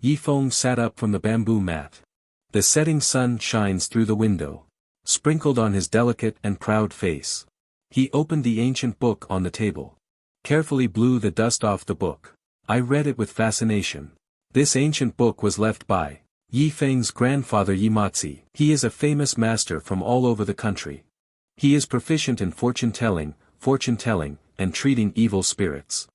Yi Feng sat up from the bamboo mat. The setting sun shines through the window, sprinkled on his delicate and proud face. He opened the ancient book on the table. Carefully blew the dust off the book. I read it with fascination. This ancient book was left by Yi Feng's grandfather Yimatsi. He is a famous master from all over the country. He is proficient in fortune-telling, and treating evil spirits.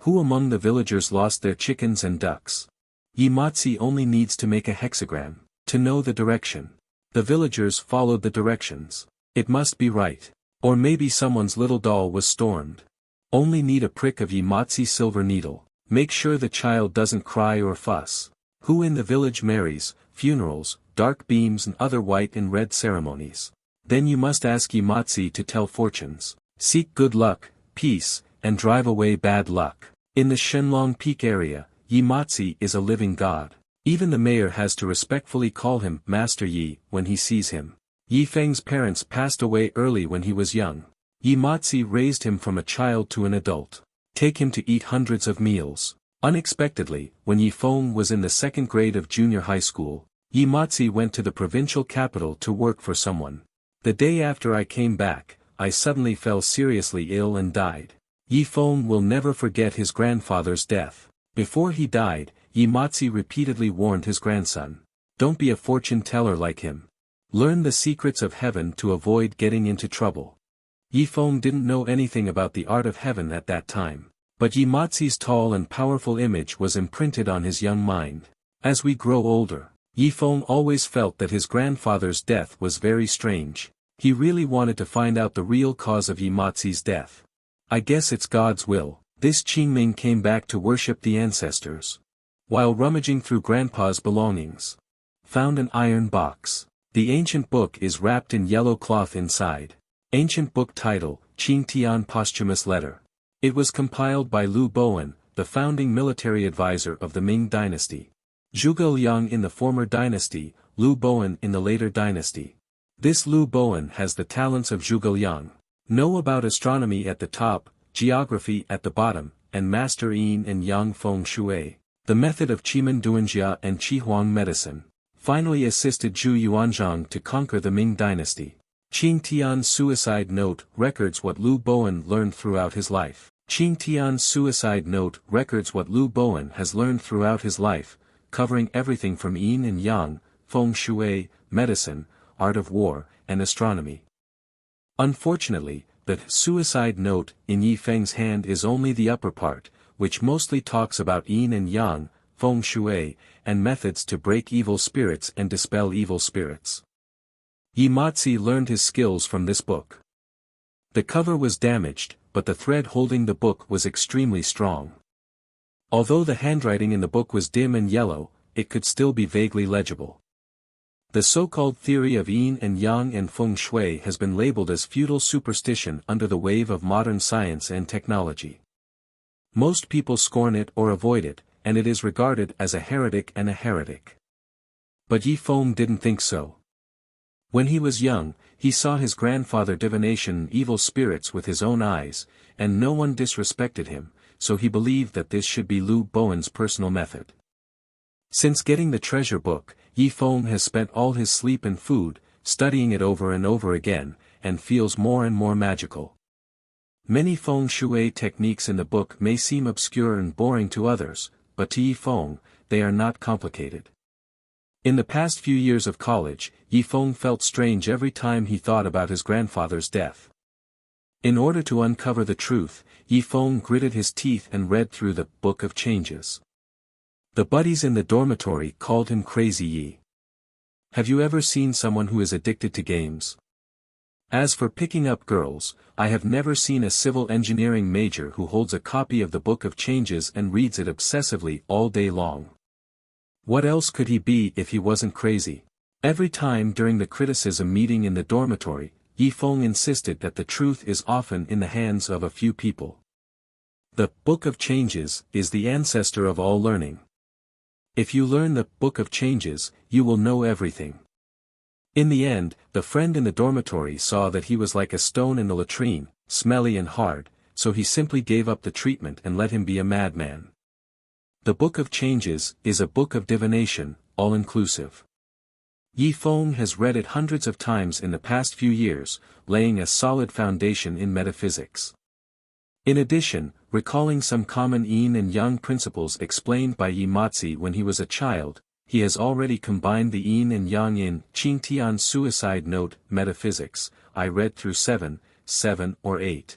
Who among the villagers lost their chickens and ducks? Yimatsi only needs to make a hexagram, to know the direction. The villagers followed the directions. It must be right. Or maybe someone's little doll was stormed. Only need a prick of Yimatsi's silver needle. Make sure the child doesn't cry or fuss. Who in the village marries, funerals, dark beams and other white and red ceremonies. Then you must ask Yimatsi to tell fortunes. Seek good luck, peace, and drive away bad luck. In the Shenlong Peak area, Yimatsi is a living god. Even the mayor has to respectfully call him Master Yi when he sees him. Yi Feng's parents passed away early when he was young. Yimatsi raised him from a child to an adult. Take him to eat hundreds of meals. Unexpectedly, when Yi Feng was in the second grade of junior high school, Yimatsi went to the provincial capital to work for someone. The day after I came back, I suddenly fell seriously ill and died. Yi Feng will never forget his grandfather's death. Before he died, Yimatsi repeatedly warned his grandson. Don't be a fortune-teller like him. Learn the secrets of heaven to avoid getting into trouble. Yi Feng didn't know anything about the art of heaven at that time. But Yimatsi's tall and powerful image was imprinted on his young mind. As we grow older, Yi Feng always felt that his grandfather's death was very strange. He really wanted to find out the real cause of Yimatsi's death. I guess it's God's will. This Qingming came back to worship the ancestors. While rummaging through Grandpa's belongings, found an iron box. The ancient book is wrapped in yellow cloth inside. Ancient book title, Qing Tian Posthumous Letter. It was compiled by Liu Bowen, the founding military advisor of the Ming dynasty. Zhuge Liang in the former dynasty, Liu Bowen in the later dynasty. This Liu Bowen has the talents of Zhuge Liang. Know about astronomy at the top, geography at the bottom, and master yin and yang feng shui. The method of Qimen Duanjia and Qihuang medicine. Finally assisted Zhu Yuanzhang to conquer the Ming dynasty. Qing Tian's suicide note records what Liu Bowen learned throughout his life. Qing Tian's suicide note records what Liu Bowen has learned throughout his life, covering everything from yin and yang, feng shui, medicine, art of war, and astronomy. Unfortunately, the suicide note in Yi Feng's hand is only the upper part, which mostly talks about yin and yang, feng shui, and methods to break evil spirits and dispel evil spirits. Yimatsi learned his skills from this book. The cover was damaged, but the thread holding the book was extremely strong. Although the handwriting in the book was dim and yellow, it could still be vaguely legible. The so-called theory of yin and yang and feng shui has been labeled as feudal superstition under the wave of modern science and technology. Most people scorn it or avoid it, and it is regarded as a heretic and a heretic. But Yi Feng didn't think so. When he was young, he saw his grandfather divination evil spirits with his own eyes, and no one disrespected him, so he believed that this should be Liu Bowen's personal method. Since getting the treasure book, Yi Feng has spent all his sleep and food, studying it over and over again, and feels more and more magical. Many feng shui techniques in the book may seem obscure and boring to others, but to Yi Feng, they are not complicated. In the past few years of college, Yi Feng felt strange every time he thought about his grandfather's death. In order to uncover the truth, Yi Feng gritted his teeth and read through the Book of Changes. The buddies in the dormitory called him Crazy Yi. Have you ever seen someone who is addicted to games? As for picking up girls, I have never seen a civil engineering major who holds a copy of the Book of Changes and reads it obsessively all day long. What else could he be if he wasn't crazy? Every time during the criticism meeting in the dormitory, Yi Feng insisted that the truth is often in the hands of a few people. The Book of Changes is the ancestor of all learning. If you learn the Book of Changes, you will know everything. In the end, the friend in the dormitory saw that he was like a stone in the latrine, smelly and hard, so he simply gave up the treatment and let him be a madman. The Book of Changes is a book of divination, all-inclusive. Yi Feng has read it hundreds of times in the past few years, laying a solid foundation in metaphysics. In addition, recalling some common yin and yang principles explained by Yi Matzi when he was a child, he has already combined the yin and yang in Qing Tian Suicide Note, Metaphysics. I read through 7 or 8.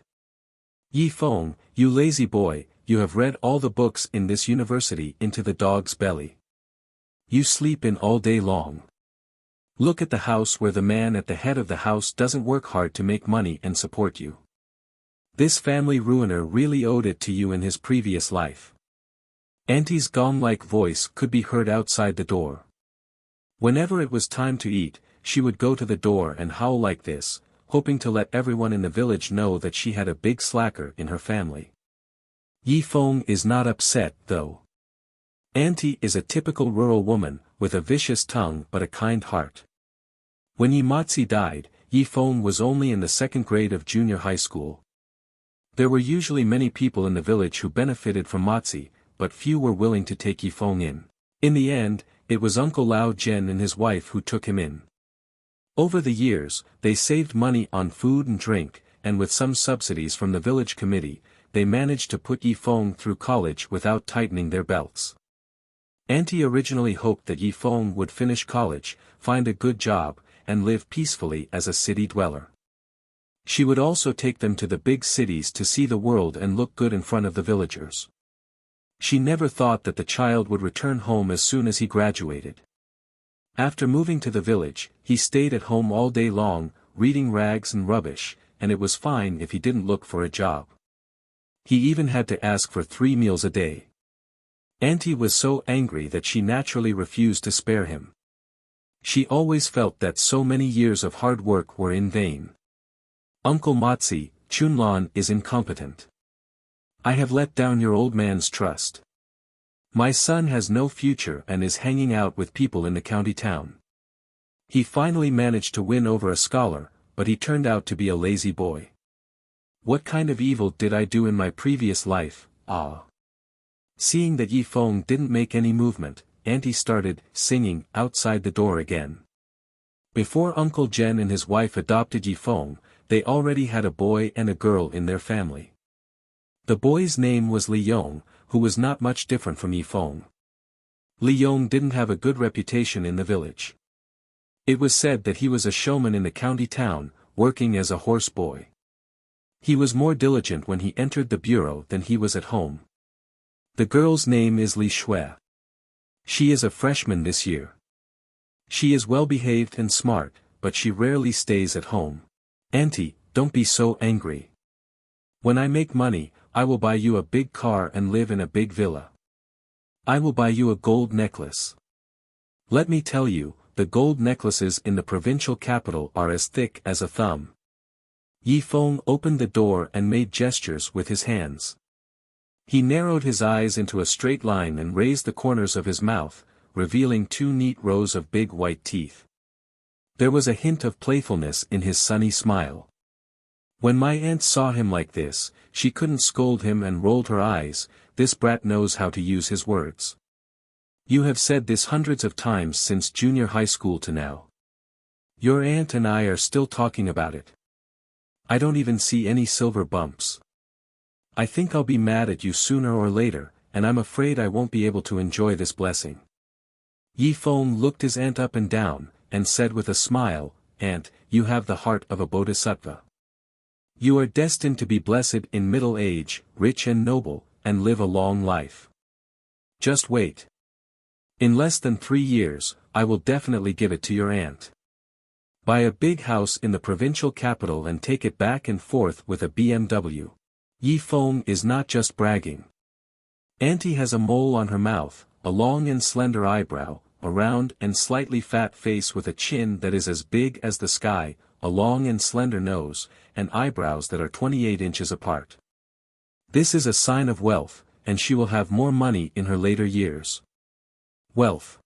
Yi Feng, you lazy boy, you have read all the books in this university into the dog's belly. You sleep in all day long. Look at the house where the man at the head of the house doesn't work hard to make money and support you. This family ruiner really owed it to you in his previous life. Auntie's gong-like voice could be heard outside the door. Whenever it was time to eat, she would go to the door and howl like this, hoping to let everyone in the village know that she had a big slacker in her family. Yi Feng is not upset, though. Auntie is a typical rural woman, with a vicious tongue but a kind heart. When Yi Matzi died, Yi Feng was only in the 2nd grade of junior high school. There were usually many people in the village who benefited from Matzi, but few were willing to take Yi Feng in. In the end, it was Uncle Lao Zhen and his wife who took him in. Over the years, they saved money on food and drink, and with some subsidies from the village committee, they managed to put Yi Feng through college without tightening their belts. Auntie originally hoped that Yi Feng would finish college, find a good job, and live peacefully as a city dweller. She would also take them to the big cities to see the world and look good in front of the villagers. She never thought that the child would return home as soon as he graduated. After moving to the village, he stayed at home all day long, reading rags and rubbish, and it was fine if he didn't look for a job. He even had to ask for 3 meals a day. Auntie was so angry that she naturally refused to spare him. She always felt that so many years of hard work were in vain. Uncle Matzi, Chunlan is incompetent. I have let down your old man's trust. My son has no future and is hanging out with people in the county town. He finally managed to win over a scholar, but he turned out to be a lazy boy. What kind of evil did I do in my previous life, ah? Seeing that Yi Feng didn't make any movement, Auntie started singing outside the door again. Before Uncle Zhen and his wife adopted Yi Feng, they already had a boy and a girl in their family. The boy's name was Li Yong, who was not much different from Yi Feng. Li Yong didn't have a good reputation in the village. It was said that he was a showman in the county town, working as a horse boy. He was more diligent when he entered the bureau than he was at home. The girl's name is Li Shui. She is a freshman this year. She is well-behaved and smart, but she rarely stays at home. Auntie, don't be so angry. When I make money, I will buy you a big car and live in a big villa. I will buy you a gold necklace. Let me tell you, the gold necklaces in the provincial capital are as thick as a thumb. Yi Feng opened the door and made gestures with his hands. He narrowed his eyes into a straight line and raised the corners of his mouth, revealing 2 neat rows of big white teeth. There was a hint of playfulness in his sunny smile. When my aunt saw him like this, she couldn't scold him and rolled her eyes. This brat knows how to use his words. You have said this hundreds of times since junior high school to now. Your aunt and I are still talking about it. I don't even see any silver bumps. I think I'll be mad at you sooner or later, and I'm afraid I won't be able to enjoy this blessing. Yi Feng looked his aunt up and down, and said with a smile, Aunt, you have the heart of a bodhisattva. You are destined to be blessed in middle age, rich and noble, and live a long life. Just wait. In less than 3 years, I will definitely give it to your aunt. Buy a big house in the provincial capital and take it back and forth with a BMW. Yi Feng is not just bragging. Auntie has a mole on her mouth, a long and slender eyebrow, a round and slightly fat face with a chin that is as big as the sky, a long and slender nose, and eyebrows that are 28 inches apart. This is a sign of wealth, and she will have more money in her later years. Wealth.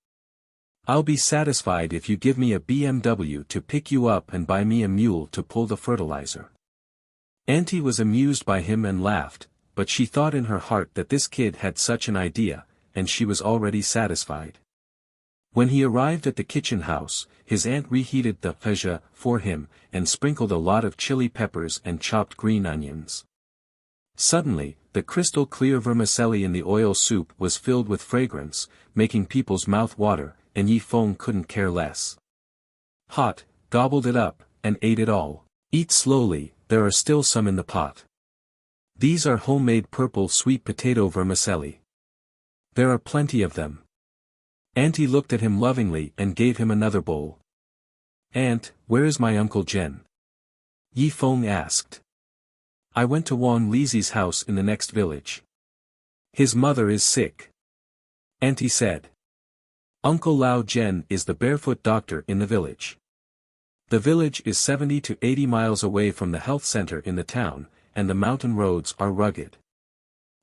I'll be satisfied if you give me a BMW to pick you up and buy me a mule to pull the fertilizer. Auntie was amused by him and laughed, but she thought in her heart that this kid had such an idea, and she was already satisfied. When he arrived at the kitchen house, his aunt reheated the paella for him, and sprinkled a lot of chili peppers and chopped green onions. Suddenly, the crystal-clear vermicelli in the oil soup was filled with fragrance, making people's mouth water, and Yi Feng couldn't care less. Hot, gobbled it up, and ate it all. Eat slowly, there are still some in the pot. These are homemade purple sweet potato vermicelli. There are plenty of them. Auntie looked at him lovingly and gave him another bowl. Aunt, where is my Uncle Jen? Yi Feng asked. I went to Wang Lizi's house in the next village. His mother is sick. Auntie said. Uncle Lao Jen is the barefoot doctor in the village. The village is 70 to 80 miles away from the health center in the town, and the mountain roads are rugged.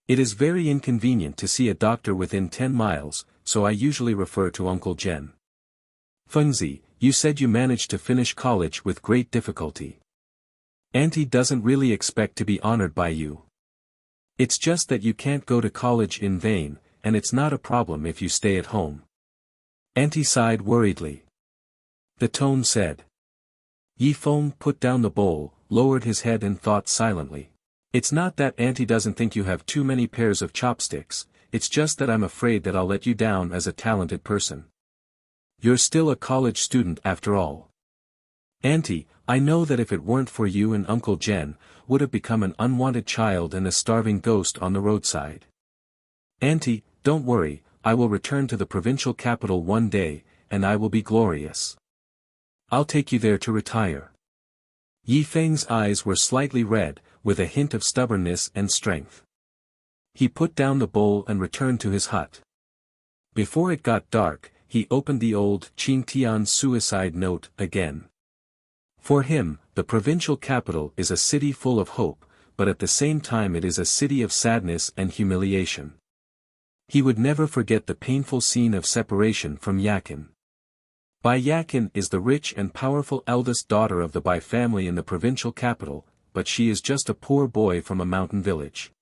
It is very inconvenient to see a doctor within 10 miles, so I usually refer to Uncle Jen. Fengzi, you said you managed to finish college with great difficulty. Auntie doesn't really expect to be honored by you. It's just that you can't go to college in vain, and it's not a problem if you stay at home. Auntie sighed worriedly. The tone said. Yi Feng put down the bowl, lowered his head and thought silently. It's not that Auntie doesn't think you have too many pairs of chopsticks, it's just that I'm afraid that I'll let you down as a talented person. You're still a college student after all. Auntie, I know that if it weren't for you and Uncle Jen, would have become an unwanted child and a starving ghost on the roadside. Auntie, don't worry, I will return to the provincial capital one day, and I will be glorious. I'll take you there to retire. Yi Feng's eyes were slightly red, with a hint of stubbornness and strength. He put down the bowl and returned to his hut. Before it got dark, he opened the old Qing Tian suicide note again. For him, the provincial capital is a city full of hope, but at the same time it is a city of sadness and humiliation. He would never forget the painful scene of separation from Yakin. Bai Yakin is the rich and powerful eldest daughter of the Bai family in the provincial capital, but she is just a poor boy from a mountain village.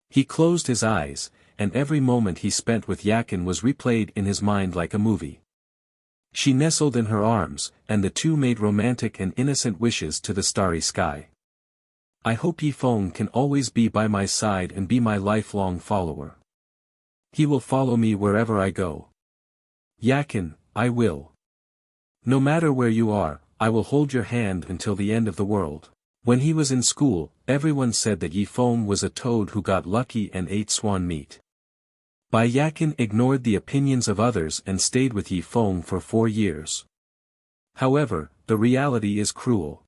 He closed his eyes, and every moment he spent with Yakin was replayed in his mind like a movie. She nestled in her arms, and the two made romantic and innocent wishes to the starry sky. I hope Yi Feng can always be by my side and be my lifelong follower. He will follow me wherever I go. Yakin, I will. No matter where you are, I will hold your hand until the end of the world. When he was in school, everyone said that Yi Feng was a toad who got lucky and ate swan meat. Bai Yakin ignored the opinions of others and stayed with Yi Feng for 4 years. However, the reality is cruel.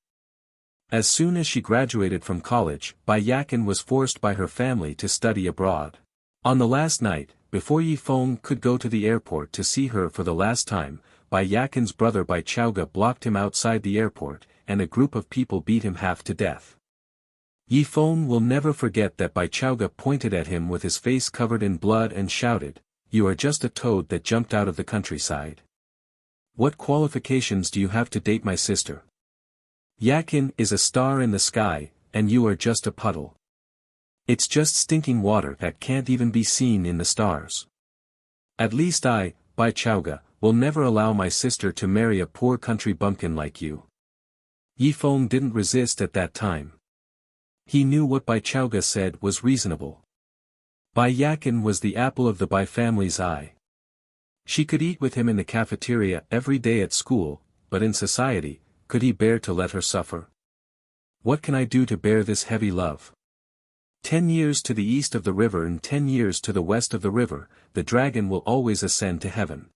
As soon as she graduated from college, Bai Yakin was forced by her family to study abroad. On the last night, before Yi Feng could go to the airport to see her for the last time, Bai Yakin's brother Bai Chauga blocked him outside the airport, and a group of people beat him half to death. Yi Feng will never forget that Bai Chauga pointed at him with his face covered in blood and shouted, "You are just a toad that jumped out of the countryside. What qualifications do you have to date my sister? Yakin is a star in the sky, and you are just a puddle. It's just stinking water that can't even be seen in the stars. At least I, Bai Chauga, will never allow my sister to marry a poor country bumpkin like you." Yi Feng didn't resist at that time. He knew what Bai Chauga said was reasonable. Bai Yakin was the apple of the Bai family's eye. She could eat with him in the cafeteria every day at school, but in society, could he bear to let her suffer? What can I do to bear this heavy love? 10 years to the east of the river and 10 years to the west of the river, the dragon will always ascend to heaven.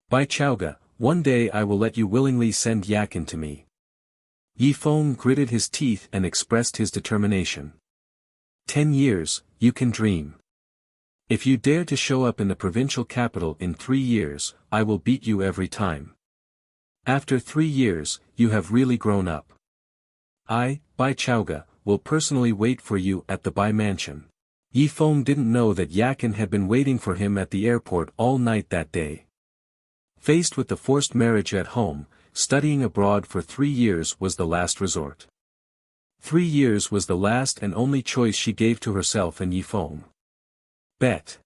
Bai Chauga, one day I will let you willingly send Yakin to me. Yi Feng gritted his teeth and expressed his determination. 10 years, you can dream. If you dare to show up in the provincial capital in 3 years, I will beat you every time. After 3 years, you have really grown up. I, Bai Chauga, will personally wait for you at the Bai mansion. Yi Feng didn't know that Yakin had been waiting for him at the airport all night that day. Faced with the forced marriage at home, studying abroad for 3 years was the last resort. 3 years was the last and only choice she gave to herself and Yi Feng. Bet.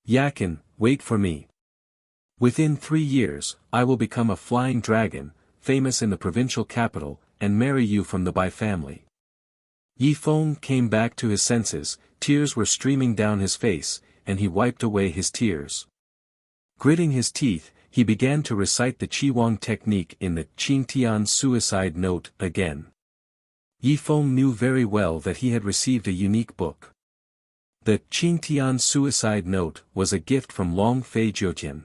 Yakin, wait for me. Within 3 years, I will become a flying dragon, famous in the provincial capital, and marry you from the Bai family. Yi Feng came back to his senses, tears were streaming down his face, and he wiped away his tears. Gritting his teeth, he began to recite the Qigong technique in the Qingtian suicide note again. Yi Feng knew very well that he had received a unique book. The Qingtian suicide note was a gift from Long Fei Jiutian.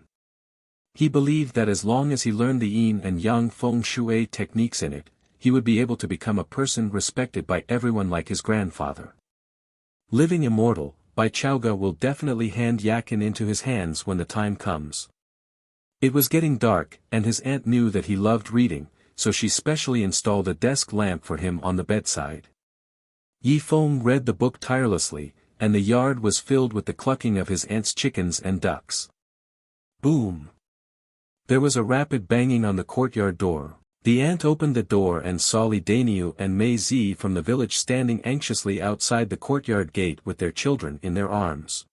He believed that as long as he learned the yin and yang feng shui techniques in it, he would be able to become a person respected by everyone like his grandfather. Living immortal, Bai Chaoga will definitely hand Yakin into his hands when the time comes. It was getting dark, and his aunt knew that he loved reading, so she specially installed a desk lamp for him on the bedside. Yi Feng read the book tirelessly, and the yard was filled with the clucking of his aunt's chickens and ducks. Boom! There was a rapid banging on the courtyard door. The aunt opened the door and saw Li Daniu and Mei Zi from the village standing anxiously outside the courtyard gate with their children in their arms.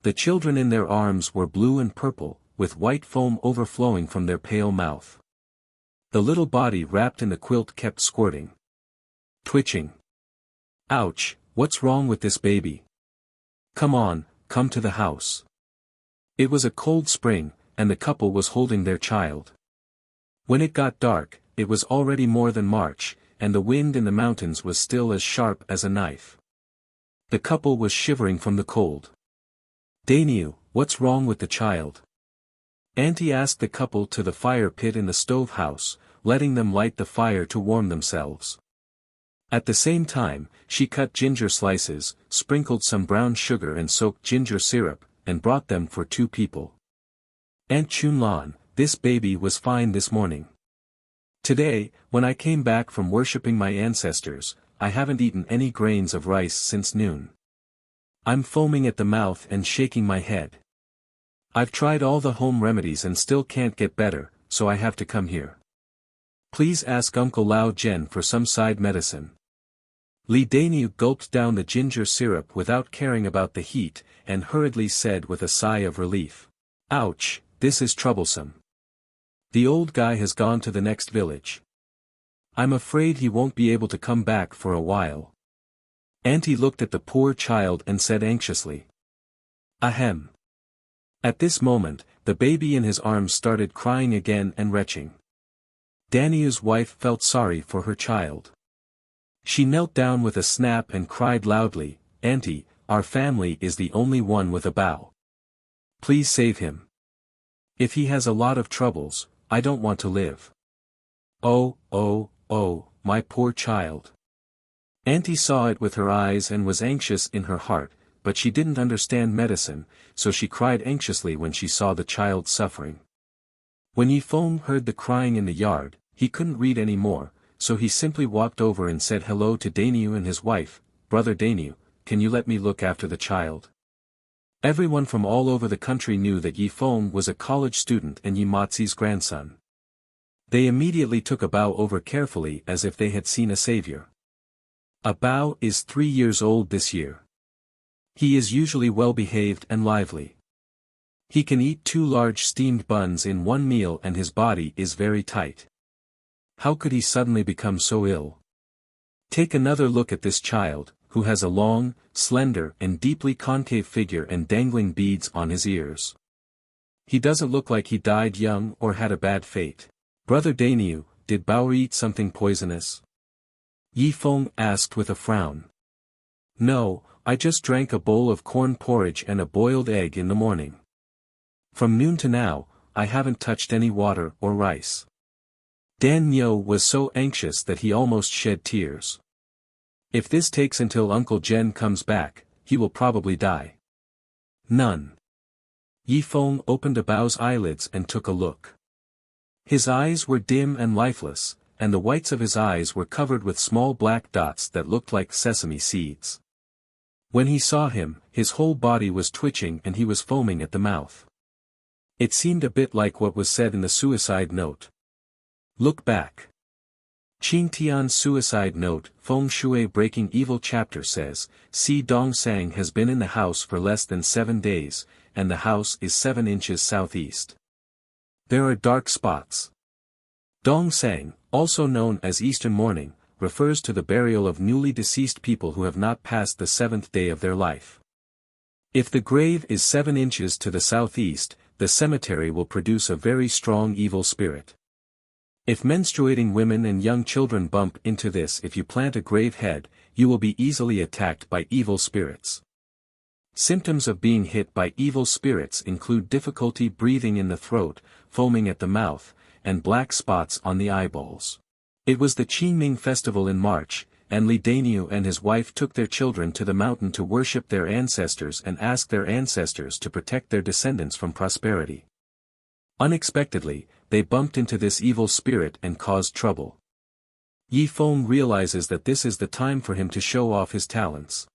The children in their arms were blue and purple, with white foam overflowing from their pale mouth. The little body wrapped in the quilt kept squirting. Twitching. Ouch, what's wrong with this baby? Come on, come to the house. It was a cold spring, and the couple was holding their child. When it got dark, it was already more than March, and the wind in the mountains was still as sharp as a knife. The couple was shivering from the cold. Daniu, what's wrong with the child? Auntie asked the couple to the fire pit in the stove house, letting them light the fire to warm themselves. At the same time, she cut ginger slices, sprinkled some brown sugar and soaked ginger syrup, and brought them for 2 people. Aunt Chunlan, this baby was fine this morning. Today, when I came back from worshipping my ancestors, I haven't eaten any grains of rice since noon. I'm foaming at the mouth and shaking my head. I've tried all the home remedies and still can't get better, so I have to come here. Please ask Uncle Lao Jen for some side medicine. Li Daniu gulped down the ginger syrup without caring about the heat, and hurriedly said with a sigh of relief. Ouch, this is troublesome. The old guy has gone to the next village. I'm afraid he won't be able to come back for a while. Auntie looked at the poor child and said anxiously. Ahem. At this moment, the baby in his arms started crying again and retching. Daniu's wife felt sorry for her child. She knelt down with a snap and cried loudly, Auntie, our family is the only one with a bow. Please save him. If he has a lot of troubles, I don't want to live. Oh, my poor child. Auntie saw it with her eyes and was anxious in her heart, but she didn't understand medicine, so she cried anxiously when she saw the child suffering. When Yi Feng heard the crying in the yard, he couldn't read any more, so he simply walked over and said hello to Daniu and his wife. Brother Daniu, can you let me look after the child? Everyone from all over the country knew that Yi Feng was a college student and Yi Mazi's grandson. They immediately took a bow over carefully as if they had seen a savior. A Bao is 3 years old this year. He is usually well-behaved and lively. He can eat 2 large steamed buns in one meal and his body is very tight. How could he suddenly become so ill? Take another look at this child, who has a long, slender and deeply concave figure and dangling beads on his ears. He doesn't look like he died young or had a bad fate. Brother Daniu, did Bao eat something poisonous? Yi Feng asked with a frown. No, I just drank a bowl of corn porridge and a boiled egg in the morning. From noon to now, I haven't touched any water or rice. Dan Nyo was so anxious that he almost shed tears. If this takes until Uncle Jen comes back, he will probably die. None. Yi Feng opened Bao's eyelids and took a look. His eyes were dim and lifeless, and the whites of his eyes were covered with small black dots that looked like sesame seeds. When he saw him, his whole body was twitching and he was foaming at the mouth. It seemed a bit like what was said in the suicide note. Look back. Qingtian's suicide note, Feng Shui Breaking Evil chapter says, Si Dongsang has been in the house for less than 7 days, and the house is 7 inches southeast. There are dark spots. Dong Sang, also known as Eastern mourning, refers to the burial of newly deceased people who have not passed the 7th day of their life. If the grave is 7 inches to the southeast, the cemetery will produce a very strong evil spirit. If menstruating women and young children bump into this, if you plant a grave head, you will be easily attacked by evil spirits. Symptoms of being hit by evil spirits include difficulty breathing in the throat, foaming at the mouth, and black spots on the eyeballs. It was the Qingming festival in March, and Li Daniu and his wife took their children to the mountain to worship their ancestors and ask their ancestors to protect their descendants from prosperity. Unexpectedly, they bumped into this evil spirit and caused trouble. Yi Feng realizes that this is the time for him to show off his talents.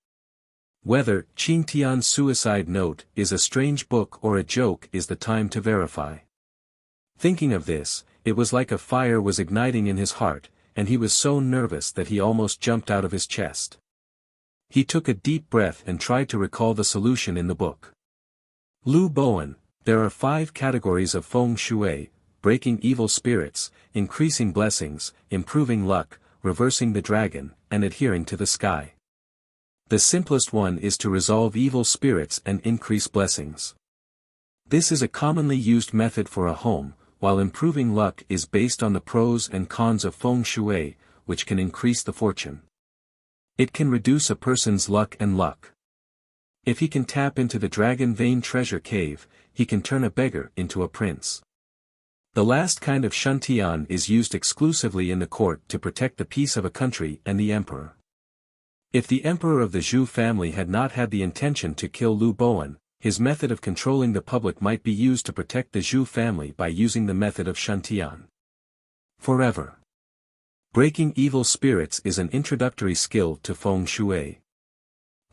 Whether Qing Tian's suicide note is a strange book or a joke is the time to verify. Thinking of this, it was like a fire was igniting in his heart, and he was so nervous that he almost jumped out of his chest. He took a deep breath and tried to recall the solution in the book. Lu Bowen, there are 5 categories of feng shui: breaking evil spirits, increasing blessings, improving luck, reversing the dragon, and adhering to the sky. The simplest one is to resolve evil spirits and increase blessings. This is a commonly used method for a home, while improving luck is based on the pros and cons of feng shui, which can increase the fortune. It can reduce a person's luck and luck. If he can tap into the dragon vein treasure cave, he can turn a beggar into a prince. The last kind of shuntian is used exclusively in the court to protect the peace of a country and the emperor. If the emperor of the Zhou family had not had the intention to kill Lu Bowen, his method of controlling the public might be used to protect the Zhou family by using the method of shuntian. Forever. Breaking evil spirits is an introductory skill to feng shui.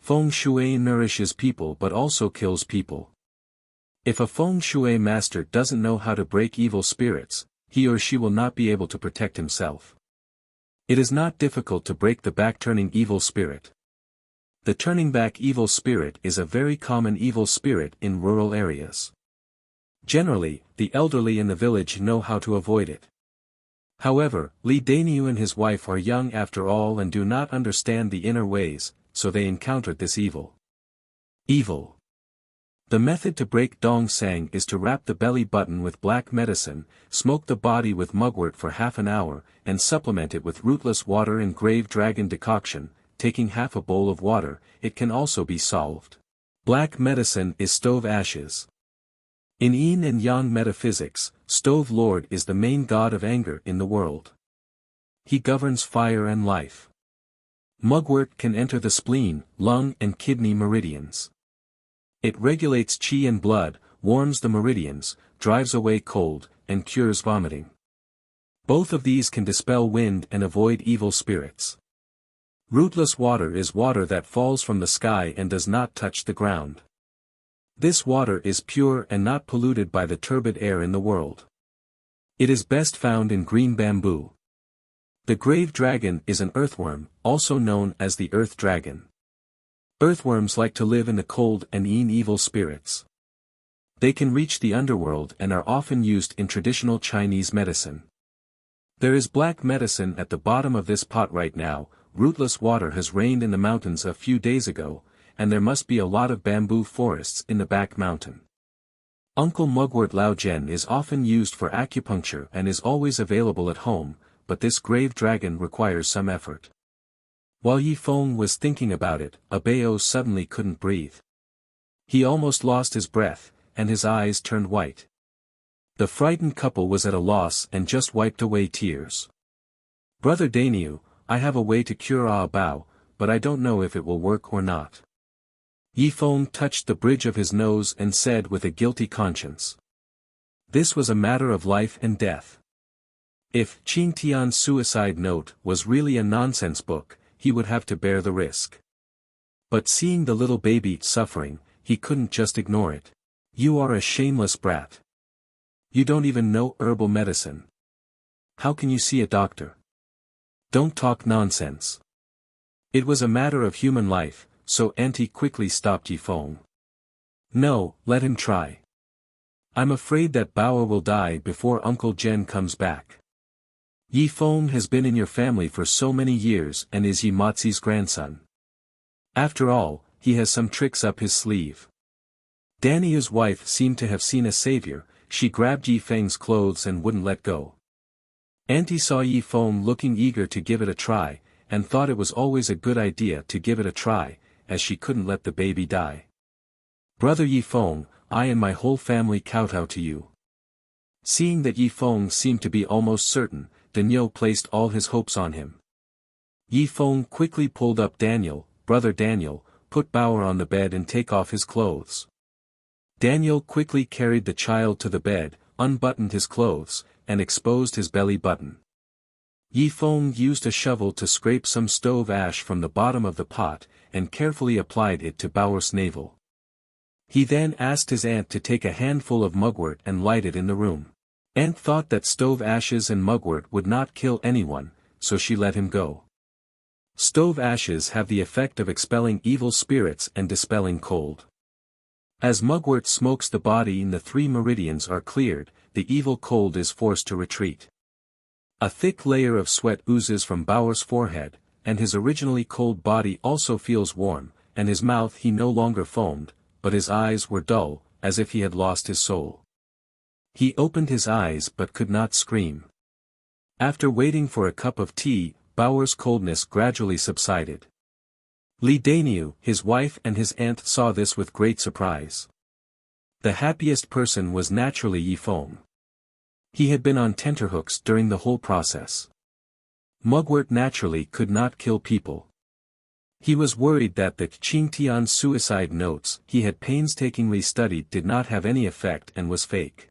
Feng shui nourishes people but also kills people. If a feng shui master doesn't know how to break evil spirits, he or she will not be able to protect himself. It is not difficult to break the back-turning evil spirit. The turning back evil spirit is a very common evil spirit in rural areas. Generally, the elderly in the village know how to avoid it. However, Li Daniu and his wife are young after all and do not understand the inner ways, so they encountered this evil. Evil. The method to break Dong Sang is to wrap the belly button with black medicine, smoke the body with mugwort for half an hour, and supplement it with rootless water and grave dragon decoction, taking half a bowl of water. It can also be solved. Black medicine is stove ashes. In yin and yang metaphysics, Stove Lord is the main god of anger in the world. He governs fire and life. Mugwort can enter the spleen, lung and kidney meridians. It regulates qi and blood, warms the meridians, drives away cold, and cures vomiting. Both of these can dispel wind and avoid evil spirits. Rootless water is water that falls from the sky and does not touch the ground. This water is pure and not polluted by the turbid air in the world. It is best found in green bamboo. The grave dragon is an earthworm, also known as the earth dragon. Earthworms like to live in the cold and eat evil spirits. They can reach the underworld and are often used in traditional Chinese medicine. There is black medicine at the bottom of this pot right now. Rootless water has rained in the mountains a few days ago, and there must be a lot of bamboo forests in the back mountain. Uncle Mugwort Lao Zhen is often used for acupuncture and is always available at home, but this grave dragon requires some effort. While Yi Feng was thinking about it, Abeo suddenly couldn't breathe. He almost lost his breath, and his eyes turned white. The frightened couple was at a loss and just wiped away tears. Brother Daniu, I have a way to cure Bao, but I don't know if it will work or not. Yi Feng touched the bridge of his nose and said with a guilty conscience. This was a matter of life and death. If Qing Tian's suicide note was really a nonsense book, he would have to bear the risk. But seeing the little baby suffering, he couldn't just ignore it. You are a shameless brat. You don't even know herbal medicine. How can you see a doctor? Don't talk nonsense. It was a matter of human life, so Auntie quickly stopped Yi Feng. No, let him try. I'm afraid that Bao will die before Uncle Jen comes back. Yi Feng has been in your family for so many years and is Yi Mozi's grandson. After all, he has some tricks up his sleeve. Danny's wife seemed to have seen a savior. She grabbed Yi Feng's clothes and wouldn't let go. Auntie saw Yi Feng looking eager to give it a try, and thought it was always a good idea to give it a try, as she couldn't let the baby die. Brother Yi Feng, I and my whole family kowtow to you. Seeing that Yi Feng seemed to be almost certain, Daniel placed all his hopes on him. Yi Feng quickly pulled up Daniel, brother Daniel, put Bauer on the bed and take off his clothes. Daniel quickly carried the child to the bed, unbuttoned his clothes, and exposed his belly button. Yi Feng used a shovel to scrape some stove ash from the bottom of the pot, and carefully applied it to Bauer's navel. He then asked his aunt to take a handful of mugwort and light it in the room. Aunt thought that stove ashes and mugwort would not kill anyone, so she let him go. Stove ashes have the effect of expelling evil spirits and dispelling cold. As mugwort smokes the body and the 3 meridians are cleared, the evil cold is forced to retreat. A thick layer of sweat oozes from Bauer's forehead, and his originally cold body also feels warm, and his mouth he no longer foamed, but his eyes were dull, as if he had lost his soul. He opened his eyes but could not scream. After waiting for a cup of tea, Bauer's coldness gradually subsided. Li Daniu, his wife and his aunt saw this with great surprise. The happiest person was naturally Yi Feng. He had been on tenterhooks during the whole process. Mugwort naturally could not kill people. He was worried that the Qingtian suicide notes he had painstakingly studied did not have any effect and was fake.